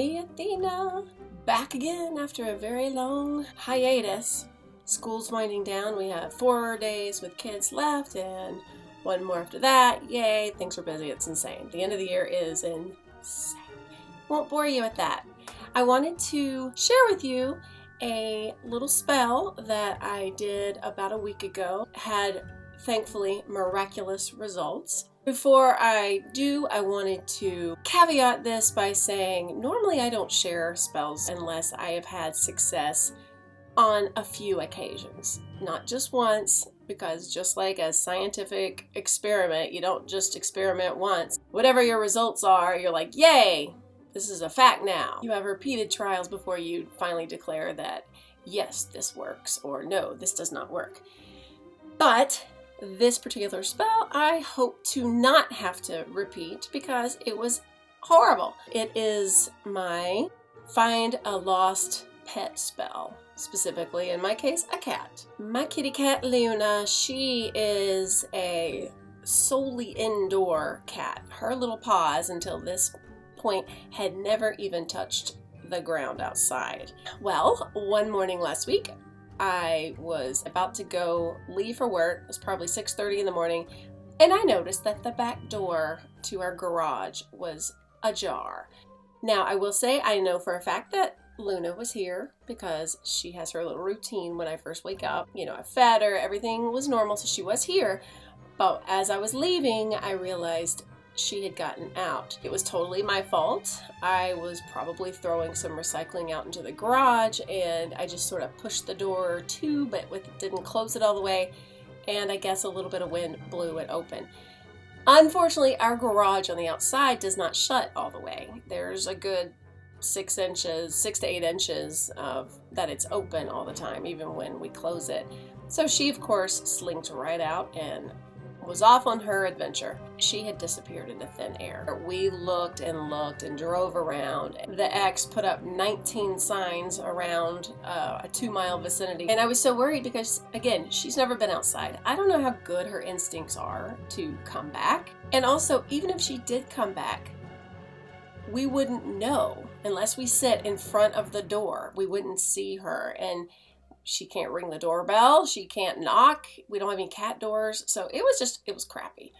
me, Athena, back again after a very long hiatus. School's winding down. We have 4 days with kids left and one more after that. Yay, things are busy. It's insane. The end of the year is insane. Won't bore you with that. I wanted to share with you a little spell that I did about a week ago. Had, thankfully, miraculous results. Before I do, I wanted to caveat this by saying normally I don't share spells unless I have had success on a few occasions. Not just once, because just like a scientific experiment, you don't just experiment once. Whatever your results are, you're like, yay, this is a fact now. You have repeated trials before you finally declare that, yes, this works, or no, this does not work. But this particular spell, I hope to not have to repeat because it was horrible. It is my find a lost pet spell, specifically in my case, a cat. My kitty cat Luna, she is a solely indoor cat. Her little paws until this point had never even touched the ground outside. Well, one morning last week, I was about to leave for work. It was probably 6:30 in the morning, and I noticed that the back door to our garage was ajar. Now, I will say I know for a fact that Luna was here because she has her little routine when I first wake up. You know, I fed her, everything was normal, so she was here. But as I was leaving, I realized she had gotten out. It was totally my fault. I was probably throwing some recycling out into the garage, and I just sort of pushed the door to, but didn't close it all the way, and I guess a little bit of wind blew it open. Unfortunately, our garage on the outside does not shut all the way. There's a good 6 to 8 inches of that it's open all the time, even when we close it. So she, of course, slinked right out and was off on her adventure. She had disappeared into thin air. We looked and drove around. The ex put up 19 signs around a 2-mile vicinity. And I was so worried because, again, she's never been outside. I don't know how good her instincts are to come back. And also, even if she did come back, we wouldn't know unless we sit in front of the door. We wouldn't see her. And she can't ring the doorbell. She can't knock. We don't have any cat doors. So it was crappy.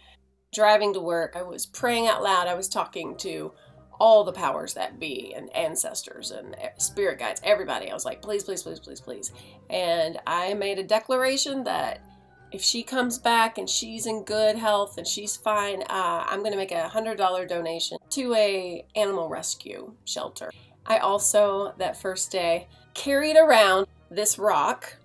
Driving to work, I was praying out loud. I was talking to all the powers that be and ancestors and spirit guides, everybody. I was like, please, please, please, please, please. And I made a declaration that if she comes back and she's in good health and she's fine, I'm going to make a $100 donation to a animal rescue shelter. I also, that first day, carried around this rock.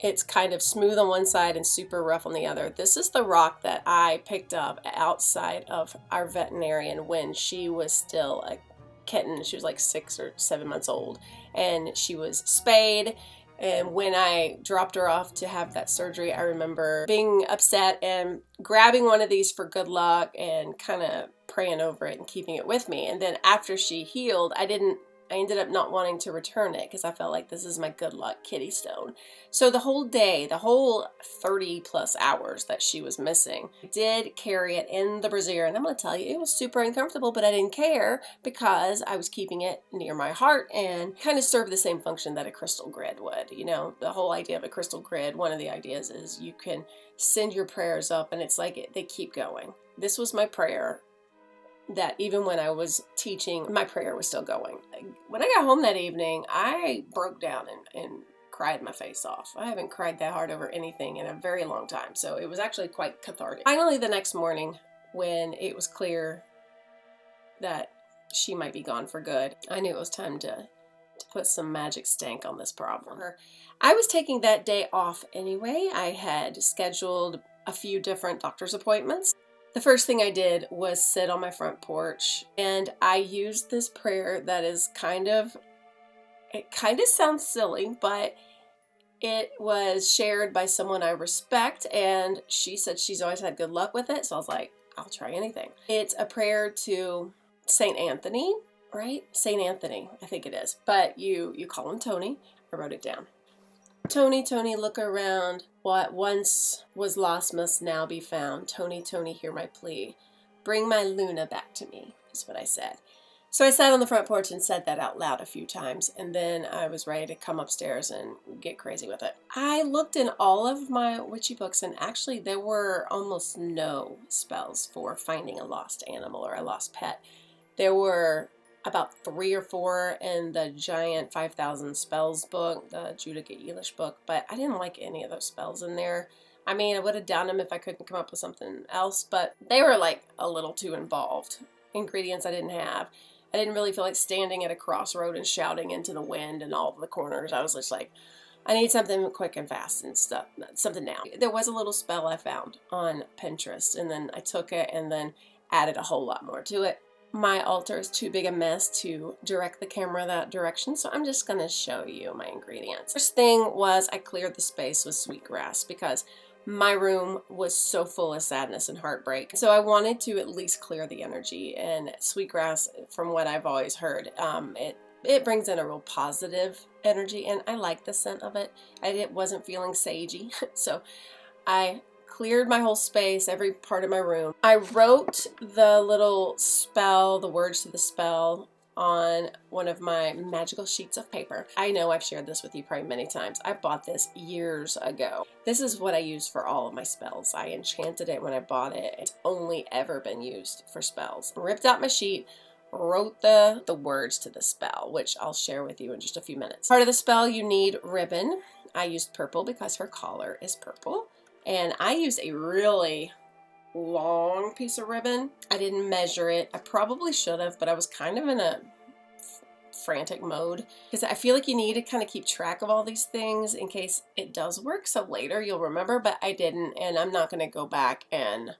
It's kind of smooth on one side and super rough on the other. This is the rock that I picked up outside of our veterinarian when she was still a kitten. She was like 6 or 7 months old, and she was spayed. And when I dropped her off to have that surgery, I remember being upset and grabbing one of these for good luck and kind of praying over it and keeping it with me. And then after she healed, I ended up not wanting to return it because I felt like this is my good luck kitty stone. So the whole day, the whole 30 plus hours that she was missing, I did carry it in the brassiere. And I'm going to tell you, it was super uncomfortable, but I didn't care because I was keeping it near my heart and kind of served the same function that a crystal grid would. You know, the whole idea of a crystal grid, one of the ideas is you can send your prayers up and it's like they keep going. This was my prayer, that even when I was teaching, my prayer was still going. When I got home that evening, I broke down and cried my face off. I haven't cried that hard over anything in a very long time, so it was actually quite cathartic. Finally, the next morning, when it was clear that she might be gone for good, I knew it was time to put some magic stank on this problem. I was taking that day off anyway. I had scheduled a few different doctor's appointments. The first thing I did was sit on my front porch, and I used this prayer that is it kind of sounds silly, but it was shared by someone I respect, and she said she's always had good luck with it, so I was like, I'll try anything. It's a prayer to Saint Anthony, right? Saint Anthony, I think it is, but you call him Tony. I wrote it down. Tony, Tony, look around. What once was lost must now be found. Tony, Tony, hear my plea. Bring my Luna back to me, is what I said. So I sat on the front porch and said that out loud a few times, and then I was ready to come upstairs and get crazy with it. I looked in all of my witchy books, and actually there were almost no spells for finding a lost animal or a lost pet. There were about 3 or 4 in the giant 5,000 spells book, the Judith Eilish book, but I didn't like any of those spells in there. I mean, I would have done them if I couldn't come up with something else, but they were like a little too involved. Ingredients I didn't have. I didn't really feel like standing at a crossroad and shouting into the wind and all the corners. I was just like, I need something quick and fast and stuff, something now. There was a little spell I found on Pinterest, and then I took it and then added a whole lot more to it. My altar is too big a mess to direct the camera that direction, so I'm just going to show you my ingredients. First thing was I cleared the space with sweetgrass because my room was so full of sadness and heartbreak. So I wanted to at least clear the energy, and sweetgrass, from what I've always heard, it brings in a real positive energy, and I like the scent of it. I wasn't feeling sagey, so I cleared my whole space, every part of my room. I wrote the little spell, the words to the spell, on one of my magical sheets of paper. I know I've shared this with you probably many times. I bought this years ago. This is what I use for all of my spells. I enchanted it when I bought it. It's only ever been used for spells. Ripped out my sheet, wrote the words to the spell, which I'll share with you in just a few minutes. Part of the spell, you need ribbon. I used purple because her collar is purple. And I used a really long piece of ribbon. I didn't measure it. I probably should have, but I was kind of in a frantic mode because I feel like you need to kind of keep track of all these things in case it does work. So later you'll remember, but I didn't, and I'm not going to go back and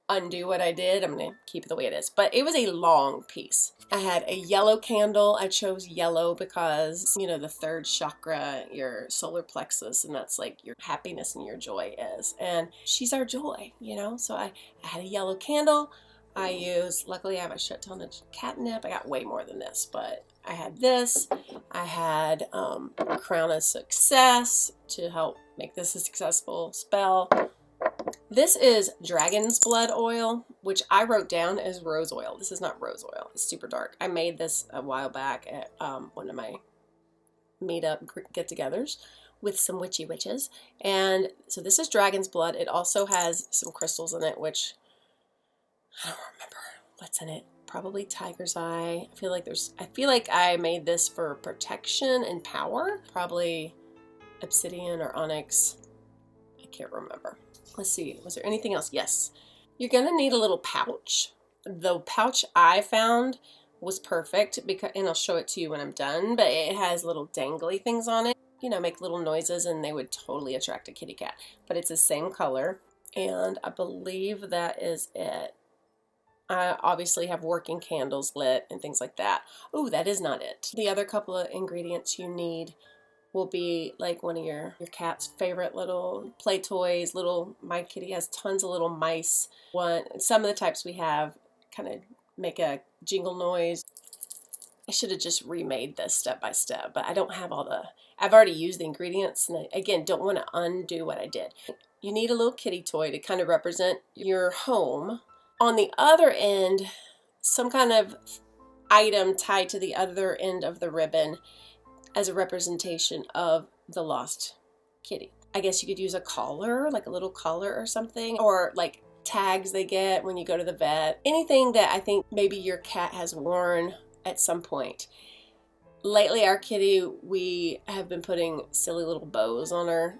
undo what I did. I'm going to keep it the way it is. But it was a long piece. I had a yellow candle. I chose yellow because, you know, the third chakra, your solar plexus, and that's like your happiness and your joy is. And she's our joy, you know? So I had a yellow candle. I used, luckily I have a shit ton of catnip. I got way more than this, but I had this. I had Crown of Success to help make this a successful spell. This is dragon's blood oil, which I wrote down as rose oil. This is not rose oil. It's super dark. I made this a while back at one of my meetup get-togethers with some witchy witches. And so this is dragon's blood. It also has some crystals in it, which I don't remember what's in it. Probably tiger's eye. I feel like I made this for protection and power. Probably obsidian or onyx. I can't remember. Let's see, was there anything else? Yes. You're going to need a little pouch. The pouch I found was perfect, because, and I'll show it to you when I'm done, but it has little dangly things on it. You know, make little noises, and they would totally attract a kitty cat. But it's the same color, and I believe that is it. I obviously have working candles lit and things like that. Oh, that is not it. The other couple of ingredients you need will be like one of your cat's favorite little play toys. My kitty has tons of little mice. Some of the types we have kind of make a jingle noise. I should have just remade this step by step, but I don't have I've already used the ingredients, and I, again, don't want to undo what I did. You need a little kitty toy to kind of represent your home. On the other end, some kind of item tied to the other end of the ribbon as a representation of the lost kitty. I guess you could use a collar, like a little collar or something, or like tags they get when you go to the vet. Anything that I think maybe your cat has worn at some point. Lately, our kitty, we have been putting silly little bows on her.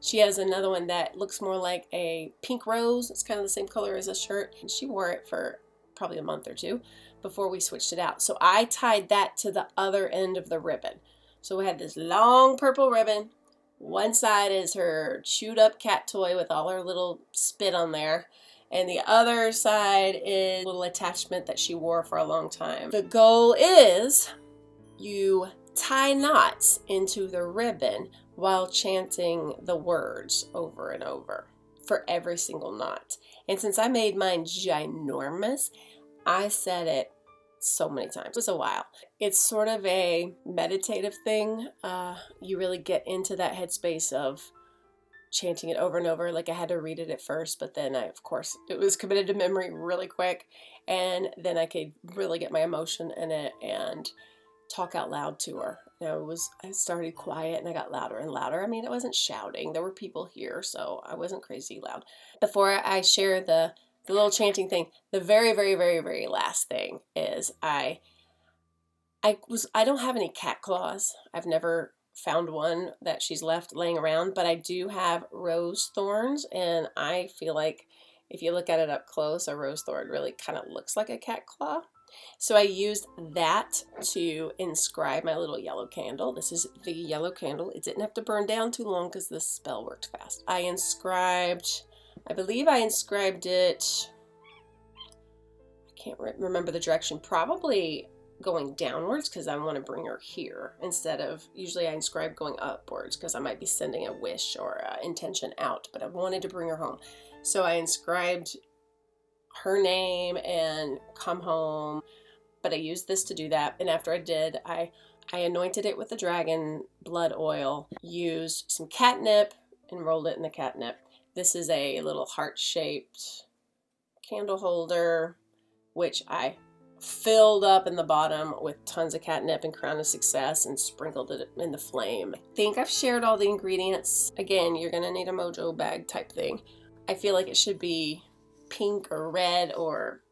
She has another one that looks more like a pink rose. It's kind of the same color as a shirt. And she wore it for probably a month or two before we switched it out. So I tied that to the other end of the ribbon. So we had this long purple ribbon. One side is her chewed up cat toy with all her little spit on there. And the other side is a little attachment that she wore for a long time. The goal is you tie knots into the ribbon while chanting the words over and over for every single knot. And since I made mine ginormous, I said it so many times. It was a while. It's sort of a meditative thing. You really get into that headspace of chanting it over and over. Like I had to read it at first, but then of course, it was committed to memory really quick. And then I could really get my emotion in it and talk out loud to her. I started quiet and I got louder and louder. I mean, I wasn't shouting. There were people here, so I wasn't crazy loud. Before I share the little chanting thing, the very, very, very, very last thing is I don't have any cat claws. I've never found one that she's left laying around, but I do have rose thorns, and I feel like if you look at it up close, a rose thorn really kind of looks like a cat claw. So I used that to inscribe my little yellow candle. This is the yellow candle. It didn't have to burn down too long because this spell worked fast. I believe I inscribed it, I can't remember the direction, probably going downwards because I want to bring her here instead of, usually I inscribe going upwards because I might be sending a wish or intention out, but I wanted to bring her home. So I inscribed her name and come home, but I used this to do that. And after I did, I anointed it with the dragon blood oil, used some catnip and rolled it in the catnip. This is a little heart-shaped candle holder, which I filled up in the bottom with tons of catnip and crown of success and sprinkled it in the flame. I think I've shared all the ingredients. Again, you're gonna need a mojo bag type thing. I feel like it should be pink or red or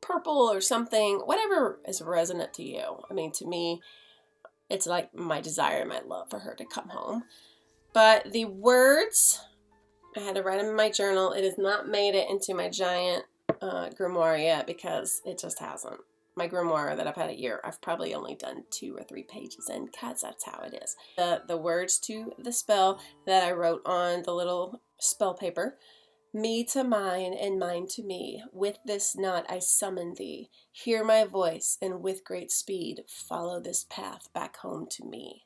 purple or something, whatever is resonant to you. I mean, to me, it's like my desire and my love for her to come home. But the words, I had to write them in my journal. It has not made it into my giant grimoire yet because it just hasn't. My grimoire that I've had a year, I've probably only done 2 or 3 pages in, because that's how it is. The words to the spell that I wrote on the little spell paper: me to mine and mine to me, with this knot I summon thee. Hear my voice and with great speed follow this path back home to me.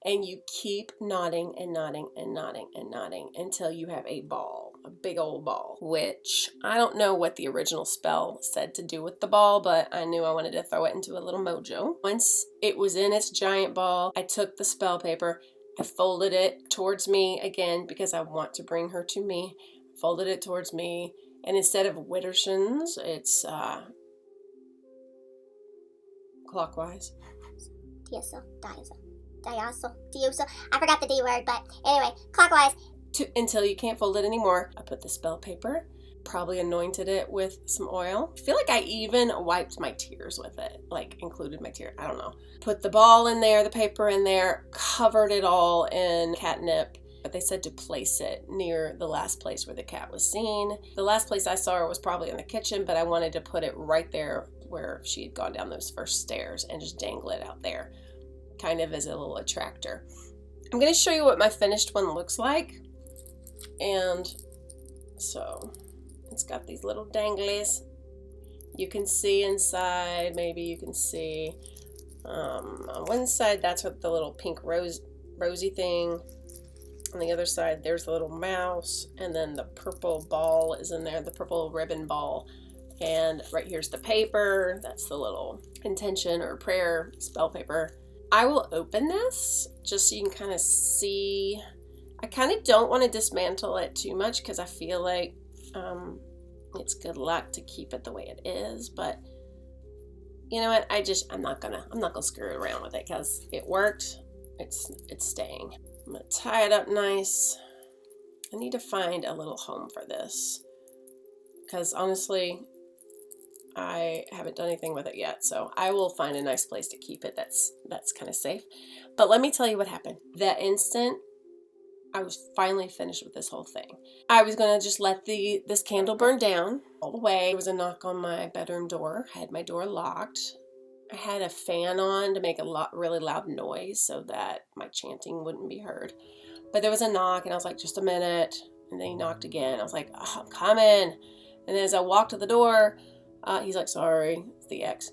And you keep nodding and nodding and nodding and nodding until you have a ball, a big old ball, which I don't know what the original spell said to do with the ball, but I knew I wanted to throw it into a little mojo. Once it was in its giant ball, I took the spell paper, I folded it towards me again because I want to bring her to me. Folded it towards me, and instead of widdershins, it's clockwise. Diaso. I forgot the D word, but anyway, clockwise. Until you can't fold it anymore. I put the spell paper, probably anointed it with some oil. I feel like I even wiped my tears with it, like included my tear. I don't know. Put the ball in there, the paper in there, covered it all in catnip. But they said to place it near the last place where the cat was seen. The last place I saw her was probably in the kitchen, but I wanted to put it right there where she had gone down those first stairs and just dangle it out there, kind of as a little attractor. I'm going to show you what my finished one looks like. And so it's got these little danglies. You can see inside, maybe you can see on one side, that's what the little pink rosy thing. On the other side, there's the little mouse, and then the purple ball is in there, the purple ribbon ball. And right here's the paper. That's the little intention or prayer spell paper. I will open this just so you can kind of see. I kind of don't want to dismantle it too much because I feel like it's good luck to keep it the way it is. But you know what? I'm not gonna screw around with it because it worked. It's staying. I'm going to tie it up nice. I need to find a little home for this because honestly, I haven't done anything with it yet. So I will find a nice place to keep it that's kind of safe. But let me tell you what happened. That instant I was finally finished with this whole thing, I was going to just let this candle burn down all the way. There was a knock on my bedroom door. I had my door locked. I had a fan on to make a really loud noise so that my chanting wouldn't be heard. But there was a knock, and I was like, just a minute. And then he knocked again. I was like, oh, I'm coming. And then as I walked to the door, he's like, sorry, it's the ex.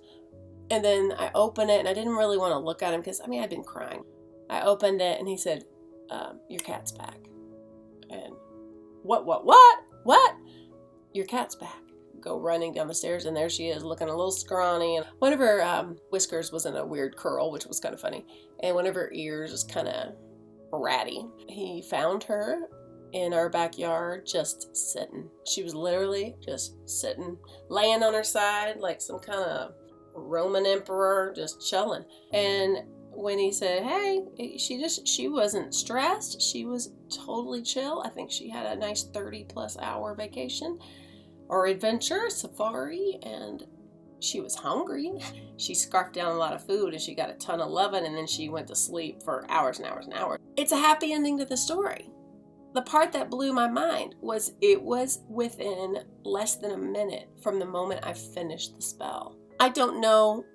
And then I opened it, and I didn't really want to look at him because, I'd been crying. I opened it, and he said, your cat's back. And what? Your cat's back. Go running down the stairs, and there she is, looking a little scrawny, and one of her whiskers was in a weird curl, which was kind of funny, and one of her ears was kind of ratty. He found her in our backyard just sitting. She was literally just sitting, laying on her side like some kind of Roman emperor, just chilling. And when he said, hey, she wasn't stressed. She was totally chill. I think she had a nice 30+ hour vacation or adventure, safari, and she was hungry. She scarfed down a lot of food and she got a ton of loving, and then she went to sleep for hours and hours and hours. It's a happy ending to the story. The part that blew my mind was it was within less than a minute from the moment I finished the spell. I don't know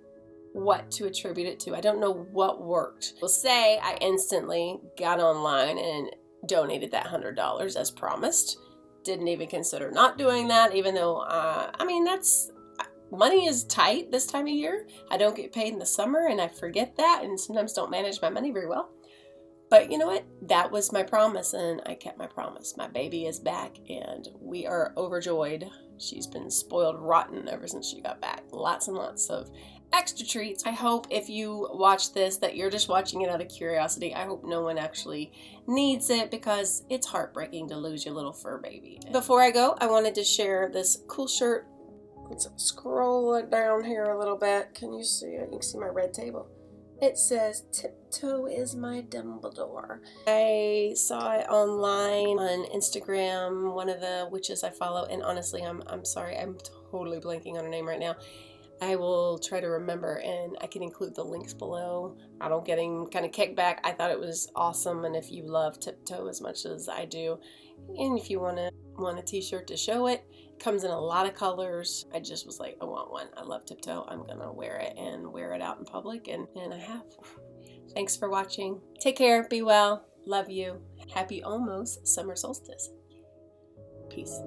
what to attribute it to. I don't know what worked. We'll say I instantly got online and donated that $100 as promised. Didn't even consider not doing that, even though, money is tight this time of year. I don't get paid in the summer and I forget that and sometimes don't manage my money very well. But you know what? That was my promise and I kept my promise. My baby is back and we are overjoyed. She's been spoiled rotten ever since she got back. Lots and lots of extra treats. I hope if you watch this that you're just watching it out of curiosity. I hope no one actually needs it because it's heartbreaking to lose your little fur baby. Before I go, I wanted to share this cool shirt. Let's scroll it down here a little bit. Can you see it? You can see my red table. It says, "Tiptoe is my Dumbledore." I saw it online on Instagram, one of the witches I follow, and honestly, I'm sorry, I'm totally blanking on her name right now. I will try to remember, and I can include the links below. I don't get any kind of kickback. I thought it was awesome, and if you love Tiptoe as much as I do, and if you want a t-shirt to show it, comes in a lot of colors. I just was like, I want one. I love Tiptoe. I'm gonna wear it and wear it out in public, and I have. Thanks for watching. Take care. Be well. Love you. Happy almost summer solstice. Peace.